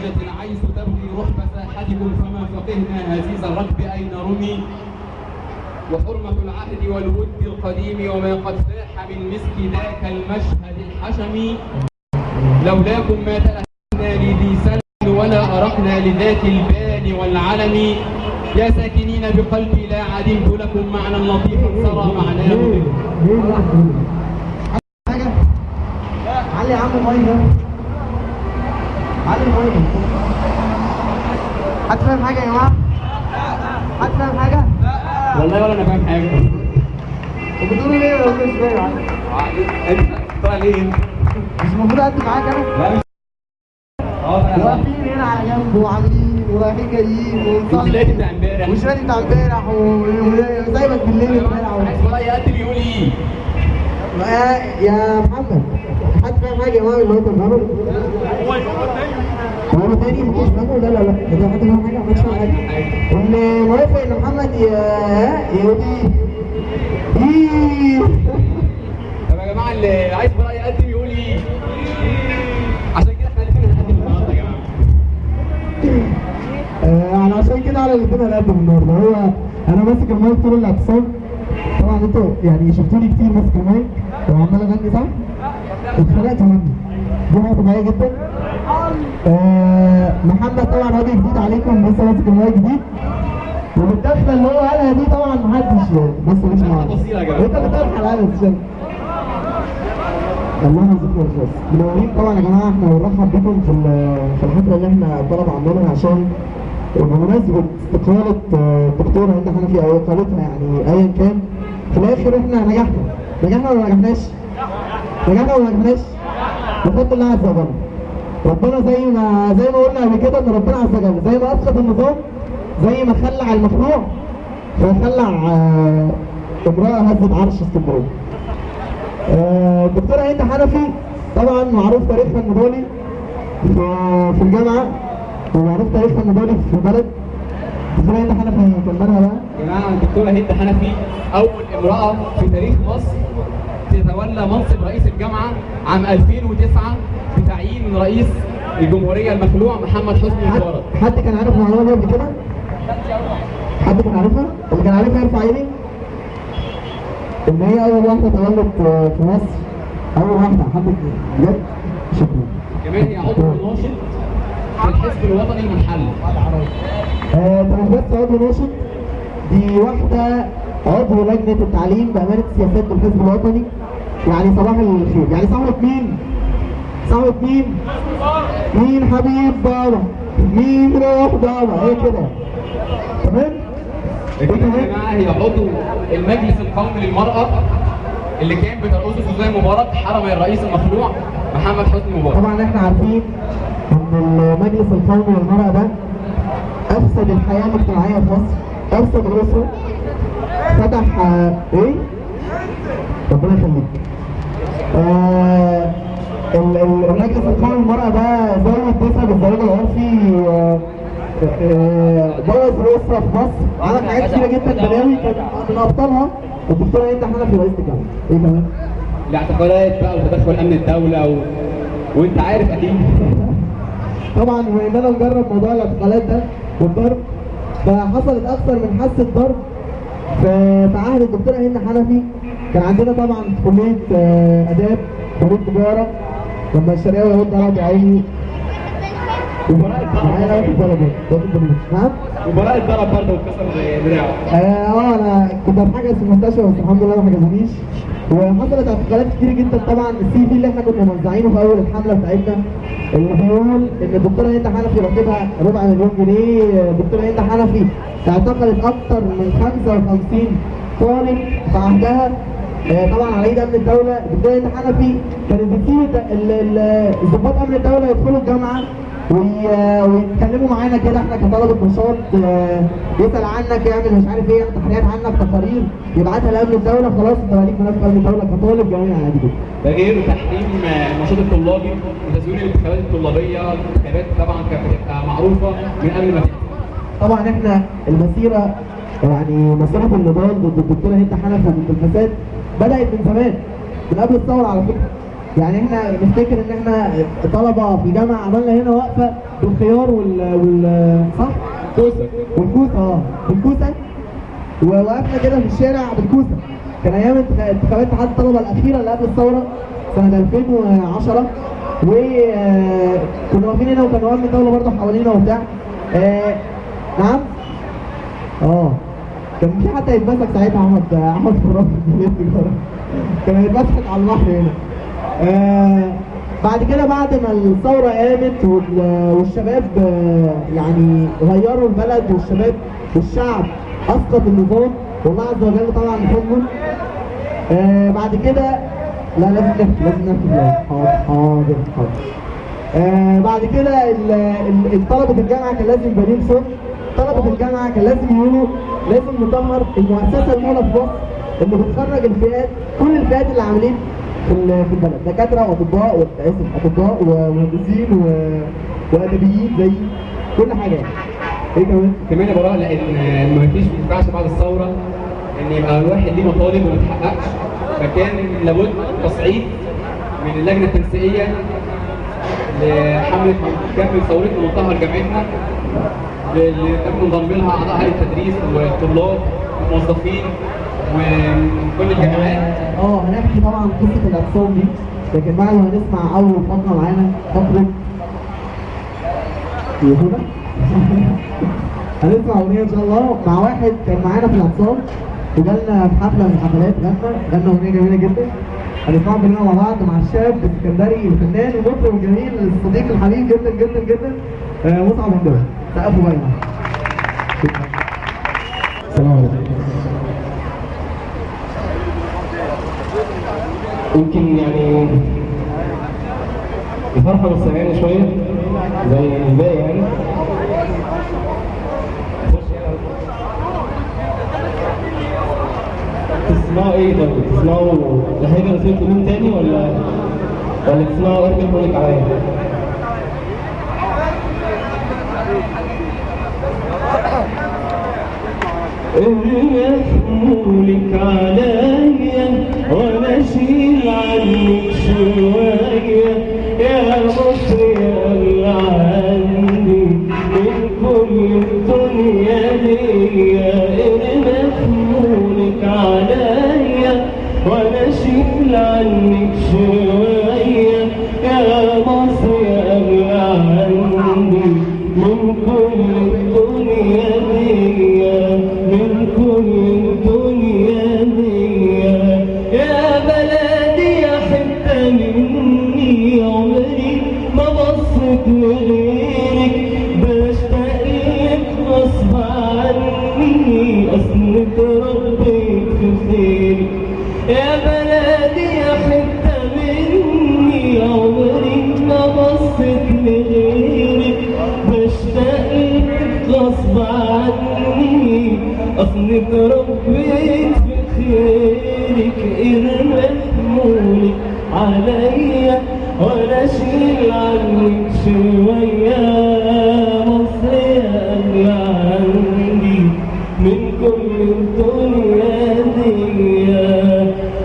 خرجت العيس تبغي رحب ساحتكم فما فقهنا هزيز الركب أين رمي. وحرمة العهد والود القديم وما قد فاح من مسك ذاك المشهد الحشمي. لولاكم ما تأهلنا لذي سلم ولا أرقنا لذات البان والعلم. يا ساكنين بقلبي لا عدمت لكم معنى لطيفا سرى معناه. حاجة علي يا عم المية، علي المية. حد فاهم حاجة يا جماعة؟ حد فاهم حاجة؟ والله ولا أنا فاهم حاجة. انتوا بتقولوا ليه ولا مش فاهم؟ أنت طالع ليه أنت؟ مش المفروض أقدم معاك أنا؟ لا مش واقفين هنا على جنب وعاملين ورايحين جايين ونصلي. مش بتاع امبارح. مش بتاع امبارح وزي بالليل امبارح. عايز والله يقدم يقول إيه؟ يا محمد حد فاهم حاجة يا جماعة اللي هو كان بيعمل؟ هو تاني مفيش فاهمه؟ لا إذا حد فاهم حاجة محدش فاهم حاجة. واللي موافق إن محمد يقول إيه؟ طب يا جماعة اللي عايز بقى يقدم يقول إيه؟ عشان كده إحنا الاتنين هنقدم النهاردة يا جماعة. أنا عشان كده على الاتنين هنقدم النهاردة. هو أنا ماسك المايك طول الاعتصام. طبعا انتوا يعني شفتوني كتير ماسك المايك وعمال اغني صح؟ اتخلقت مني. دي حاجة طبيعية جدا. محمد طبعا راجل جديد عليكم لسه ماسك المايك جديد. والدخلة اللي هو قالها دي طبعا محدش بس مش معانا. انت بتضحك على الشغل. الله يرزقكم الخير. منورين طبعا يا جماعة. احنا بنرحب بكم في الحفلة اللي احنا الطلبة عاملينها عشان بمناسبة استقالة الدكتورة هند حنفي أو إقالتها يعني أيا كان. في الآخر إحنا نجحنا ولا ما نجحناش؟ نجحنا ولا ما نجحناش؟ بفضل الله عز وجل. ربنا زي ما قلنا قبل كده إن ربنا عز وجل زي ما أسقط النظام زي ما خلع المخلوع فخلع امرأة هزت عرش اسكندرية. الدكتورة هند حنفي طبعا معروف تاريخها النضالي في الجامعة ومعروف تاريخها النضالي في البلد. الدكتورة هند حنفي كملها بقى. يا جماعة الدكتورة هند حنفي أول امرأة في تاريخ مصر تتولى منصب رئيس الجامعة عام 2009 بتعيين رئيس الجمهورية المخلوع محمد حسني مبارك. حد كان عارف المعلومة دي قبل كده؟ حد كان عارفها؟ اللي كان عارفها يرفع ايديه. إن هي أول واحدة تولت في مصر. أول واحدة حد بجد شكرا. كمان هي عضو ناشط في الحزب الوطني المنحل. مش بس عضو ناشط، دي واحدة عضو لجنة التعليم بأمانة السياسات بالحزب الوطني. يعني صباح الخير. يعني صاحبة مين؟ صاحبة مين؟ مين حبيب بابا؟ مين روح بابا؟ هي كده. تمام؟ يا جماعة هي عضو المجلس القومي للمرأة اللي كان بترأسه سوزان مبارك حرم الرئيس المخلوع محمد حسني مبارك. طبعا احنا عارفين ان المجلس القومي للمرأة ده افسد الحياة الاجتماعية في مصر، افسد الاسرة، فتح ايه؟ ربنا يخليك. المجلس القومي للمرأة ده زود نسب الزواج العرفي، بوظ الاسرة في مصر، عمل حاجات كتيرة جدا بلاوي كان من ابطالها الدكتورة هند حنفي رئيسة الجامعة. ايه كمان؟ الاعتقالات بقى وتدخل امن الدولة وانت عارف اكيد. طبعا بما اننا نجرب موضوع الاعتقالات ده والضرب، فحصلت اكثر من حادثة ضرب في عهد الدكتورة هند حنفي. كان عندنا طبعا في كلية آداب، كلية تجارة، لما الشرقاوي يهود ضرب عيني. وبراء الضرب. نعم؟ وبراء الضرب برضه واتكسر دراعه. انا كنت بحجز في المستشفى بس الحمد لله ما حجزونيش. وحصلت اعتقالات كتير جدا. طبعا السي في اللي احنا كنا موزعينه في اول الحمله بتاعتنا اللي بيقول ان الدكتوره هند حنفي راتبها $250,000. الدكتوره هند حنفي اعتقلت اكثر من 55 طالب في عهدها. طبعا على ايد امن الدوله. الدكتوره هند حنفي كانت بتسيب ضباط امن الدوله يدخلوا الجامعه ويتكلموا معانا كده احنا كطلبه نشاط، يسال عنك، يعمل مش عارف ايه، يعمل تحريات عنك، تقارير يبعتها لامن الدوله. خلاص انت بقى ليك ملف امن الدوله كطالب جامعي عادي جدا. ده غير تحريم النشاط الطلابي وتزوير الانتخابات الطلابيه. الانتخابات طبعا كانت بتبقى معروفه من قبل ما تبدا. طبعا احنا المسيره يعني مسيره النضال ضد الدكتوره هند حنفي وضد الفساد بدات من زمان، من قبل الثوره على فكره. يعني احنا نفتكر ان احنا طلبه في جامعه عملنا هنا وقفه بالخيار صح؟ كوسه. والكوسه بالكوسه. ووقفنا كده في الشارع بالكوسه. كان ايام انتخابات اتحاد الطلبه الاخيره اللي قبل الثوره سنه 2010. وكنا واقفين هنا وكان واقف الدوله برضه حوالينا وبتاع. نعم؟ كان في حتى يتمسك ساعتها احمد فراس كان هيتمسك على البحر هنا. بعد كده بعد ما الثوره قامت والشباب يعني غيروا البلد والشباب والشعب اسقط النظام والله عز وجل طبعا بفضله. بعد كده لا لازم نحكي حاضر. بعد كده طلبه الجامعه كان لازم يبقى ليهم صوت. طلبه الجامعه كان لازم يقولوا لازم نطهر المؤسسه الاولى في مصر اللي بتخرج الفئات، كل الفئات اللي عاملين في البلد، دكاتره واطباء اطباء ومهندسين وادبيين زي كل حاجه. ايه كمان يا براء لان ما فيش، ما ينفعش بعد الثوره ان يبقى الواحد ليه مطالب وما تحققش، فكان لابد تصعيد من اللجنه التنسيقيه لحمله كمل ثورتنا ونطهر جامعتنا اللي تم انضم لها اعضاء هيئه التدريس والطلاب والموظفين وكل الجامعات. هنحكي طبعا قصه الاعتصام دي، لكن بعد ما نسمع اول فقره معانا فقره يهودا هنسمع اغنيه ان شاء الله مع واحد كان معانا في الاعتصام وجالنا في حفله من الحفلات، غنى اغنيه جميله جدا. هنسمعها كلنا مع بعض مع الشاب الاسكندري الفنان المطرب الجميل الصديق الحبيب جدا جدا جدا مصعب هنداوي. سقفوا بقى. السلام عليكم. يمكن يعني الفرحة مستمعين شوية زي الباقي يعني. تسمعوا ايه طيب؟ تسمعوا لحاجة نسيت تقولون تاني ولا تسمعوا ارجع حولك عليا؟ ارجع حولك عليا وانا اشيل عنك شوية يا مصر يا اللي عندي من كل الدنيا دي. ارجع حولك عليا وانا اشيل عنك شوية يا مصر يا اللي عندي من كل الدنيا دي، من كل الدنيا دي. يا بلدي يا حتة مني عمري ما بصيت لغيرك، بشتاق لك غصب عني أصل اتربيت في خيرك. يا بلدي يا حتة مني عمري ما بصيت لغيرك، بشتاق لك غصب عني أصل اتربيت في خيرك. ارمي حمولك عليا وانا اشيل عنك شوية مصر يا اللي عندي من كل الدنيا دي.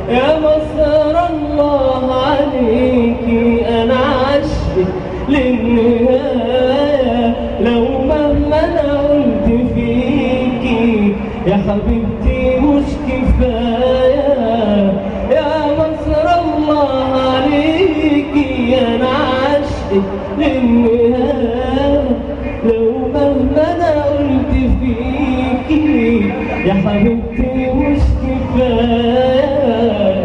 يا مصر الله عليكي انا عشقك للنهاية، لو مهما انا قلت فيكي يا حبيبتي مش كفاية. يا مصر الله عليكي انا عشقك للنهاية، لو مهما انا قلت فيكي يا حبيبتي مش كفاية.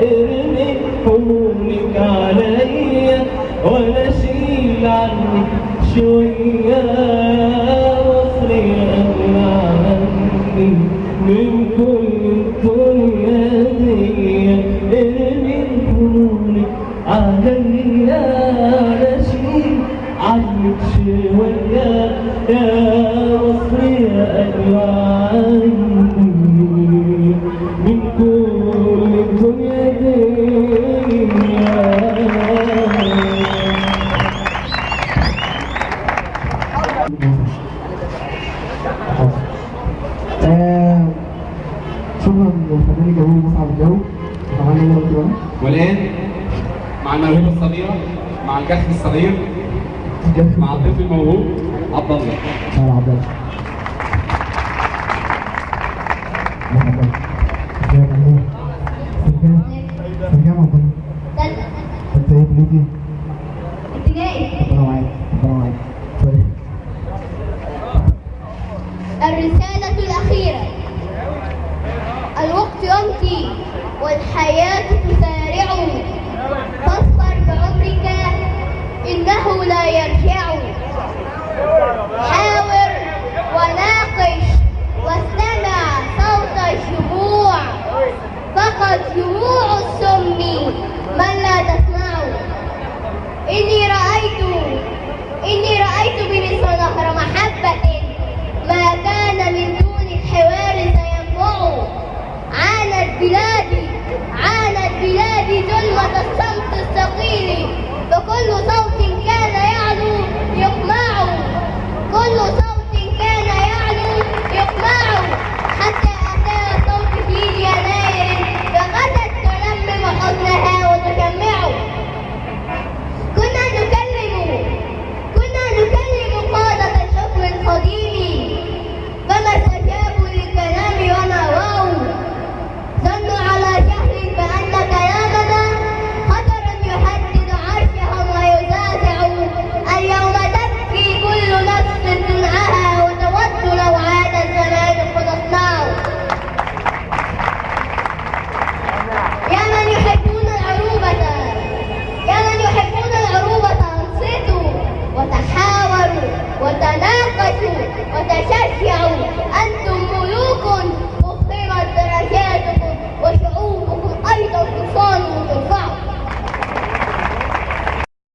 ارمي حمولك عليا وانا اشيل عنك شوية مصر يا اللي عندي من كل الدنيا دي. ارمي حمولك عليا وانا اشيل عنك شوية يا مصر يا اللي عندي من كل الدنيا دي. شكرا للفنان الجميل مصعب هنداوي. والآن مع الموهبة الصغيرة مع الجسد الصغير مع الضيف الموهوب عبد الله. تعالى عبد الله. ازيك يا عمو؟ سرجان عبد الله. انت ايه كليتي؟ ابتدائي. ربنا معاك ربنا معاك. سوري. الرسالة الأخيرة: الوقت يمضي والحياة تسارع، فاصبر بعمرك إنه لا يرجع. حاور وناقش واستمع صوت الشموع، فقد جموع السم من لا تسمع. إني رأيت بمصر نهر محبة ما كان من دون الحوار سينبع. عانت بلادي ظلمة الصمت الثقيل، فكل صوت